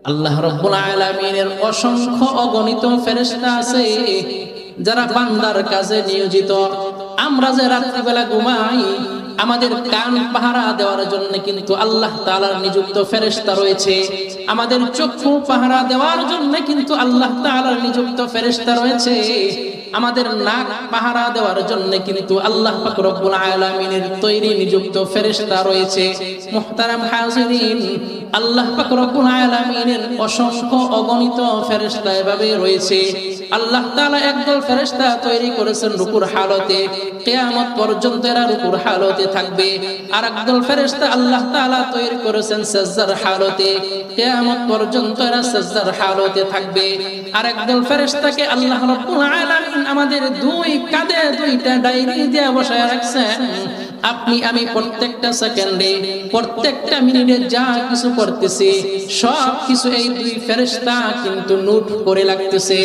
আল্লাহ রাব্বুল আলামিনের অসংখ্য অগণিত ফেরেশতা আছে যারা বান্দার কাজে নিয়োজিত। আমরা যে রাত্রিবেলা ঘুমাই, আমাদের কান পাহারা দেওয়ার জন্য কিন্তু আল্লাহ তাআলার নিযুক্ত ফেরেশতা রয়েছে। আমাদের চক্ষু পাহারা দেওয়ার জন্য কিন্তু আল্লাহ তাআলার নিযুক্ত ফেরেশতা রয়েছে। আমাদের নাক পাহারা দেওয়ার জন্য কিন্তু আল্লাহ পাক রব্বুল আলামিনের তৈরি নিযুক্ত ফেরেশতা রয়েছে। মুহতারাম হাজিরিন, আল্লাহ পাক রব্বুল আলামিনের অসংখ্য অগণিত ফেরেশতা এভাবে রয়েছে। আল্লাহ তাআলা একদল ফেরেশতা তৈরি করেছেন রুকুর হালতে, কিয়ামত পর্যন্ত এরা রুকুর হালতে থাকবে। আর একদল ফেরেশতা আল্লাহ তাআলা তৈরি করেছেন সিজদার হালতে, কিয়ামত পর্যন্ত এরা সিজদার হালতে থাকবে। আর একদল ফেরেশতাকে আল্লাহ রাব্বুল আলামিন আমাদের দুই কাঁধে দুইটা ডায়েরি দিয়ে বসায় রাখছেন। আপনি আমি প্রত্যেকটা সেকেন্ডে, প্রত্যেকটা মিনিটে যা কিছু করতেছি সব কিছু এই দুই ফেরেশতা কিন্তু নোট করে রাখতেছে।